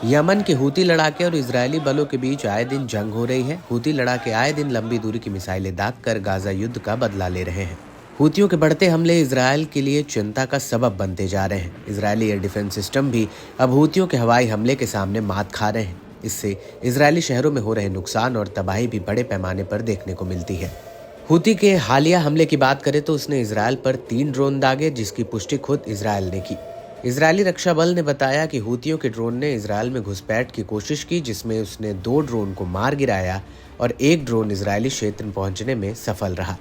Yemen के Houthi लड़ाके और Israeli बलों के बीच आए दिन जंग हो रही है। हूती लड़ाके आए दिन लंबी दूरी की मिसाइलें दागकर गाजा युद्ध का बदला ले रहे हैं। हूतियों के बढ़ते हमले इजरायल के लिए चिंता का सबब बनते जा रहे हैं। इजरायली एयर डिफेंस सिस्टम भी अब हूतियों के हवाई हमले के सामने मात खा रहे हैं। इससे इजरायली शहरों में हो रहे नुकसान और तबाही भी बड़े पैमाने पर देखने को मिलती है। हूती के हालिया हमले की बात करें तो उसने इजरायल पर 3 ड्रोन दागे, जिसकी पुष्टि खुद इजरायल ने की। इजरायली रक्षा बल ने बताया कि हूतियों के ड्रोन ने इजरायल में घुसपैठ की कोशिश की, जिसमें उसने 2 ड्रोन को मार गिराया और 1 ड्रोन इजरायली क्षेत्र में पहुंचने में सफल रहा।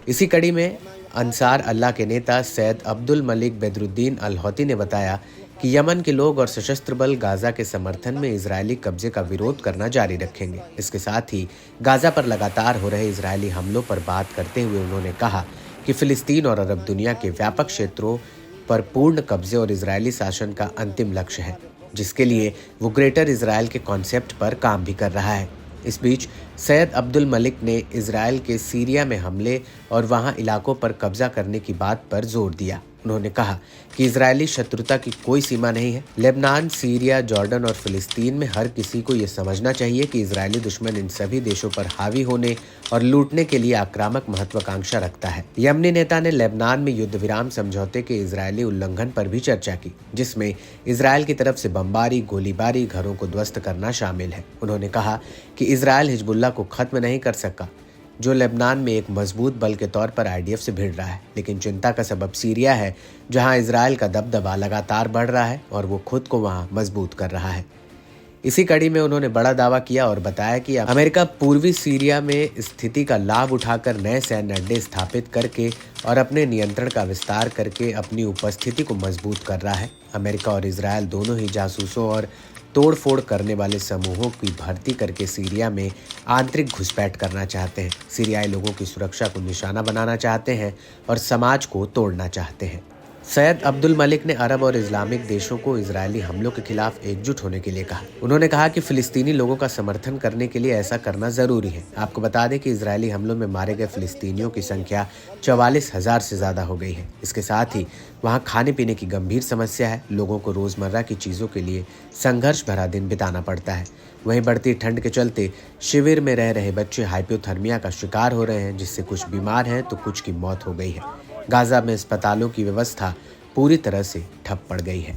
इसी कड़ी में अंसार अल्लाह के नेता सैयद अब्दुल मलिक बदरुद्दीन अल हौती ने बताया कि यमन के लोग और सशस्त्र बल गाजा के समर्थन में इजरायली कब्जे का विरोध करना जारी रखेंगे। इसके साथ ही गाजा पर लगातार हो रहे इजरायली हमलों पर बात करते हुए उन्होंने कहा कि फिलिस्तीन और अरब दुनिया के व्यापक क्षेत्रों पर पूर्ण कब्जे और इजरायली शासन का अंतिम लक्ष्य है, जिसके लिए वो ग्रेटर इजरायल के कॉन्सेप्ट पर काम भी कर रहा है। इस बीच सैयद अब्दुल मलिक ने इजरायल के सीरिया में हमले और वहां इलाकों पर कब्जा करने की बात पर जोर दिया। उन्होंने कहा कि इजरायली शत्रुता की कोई सीमा नहीं है। लेबनान, सीरिया, जॉर्डन और फिलिस्तीन में हर किसी को ये समझना चाहिए कि इजरायली दुश्मन इन सभी देशों पर हावी होने और लूटने के लिए आक्रामक महत्वाकांक्षा रखता है। यमनी नेता ने लेबनान में युद्ध विराम समझौते के इजरायली उल्लंघन पर भी चर्चा की, जिसमें इजरायल की तरफ से बमबारी, गोलीबारी, घरों को ध्वस्त करना शामिल है। उन्होंने कहा कि इजरायल हिजबुल्लाह को खत्म नहीं कर सका, जो लेबनान में एक मजबूत बल के तौर पर आईडीएफ से भिड़ रहा है, लेकिन चिंता का सबब सीरिया है, जहां इजरायल का दबदबा लगातार बढ़ रहा है और वो खुद को वहां मजबूत कर रहा है। इसी कड़ी में उन्होंने बड़ा दावा किया और बताया कि अमेरिका पूर्वी सीरिया में स्थिति का लाभ उठाकर नए सैन्य अड्डे स्थापित करके और अपने नियंत्रण का विस्तार करके अपनी उपस्थिति को मजबूत कर रहा है। अमेरिका और इजरायल दोनों ही जासूसों और तोड़फोड़ करने वाले समूहों की भर्ती करके सीरिया में आंतरिक घुसपैठ करना चाहते हैं, सीरियाई लोगों की सुरक्षा को निशाना बनाना चाहते हैं और समाज को तोड़ना चाहते हैं। सैयद अब्दुल मलिक ने अरब और इस्लामिक देशों को इजरायली हमलों के खिलाफ एकजुट होने के लिए कहा। उन्होंने कहा कि फिलिस्तीनी लोगों का समर्थन करने के लिए ऐसा करना जरूरी है। आपको बता दें कि इजरायली हमलों में मारे गए फिलिस्तीनियों की संख्या 44,000 से ज्यादा हो गई है। इसके साथ ही वहाँ खाने पीने की गंभीर समस्या है। लोगों को रोजमर्रा की चीजों के लिए संघर्ष भरा दिन बिताना पड़ता है। वहीं बढ़ती ठंड के चलते शिविर में रह रहे बच्चे हाइपोथर्मिया का शिकार हो रहे हैं, जिससे कुछ बीमार हैं तो कुछ की मौत हो गई है। गाजा में अस्पतालों की व्यवस्था पूरी तरह से ठप पड़ गई है।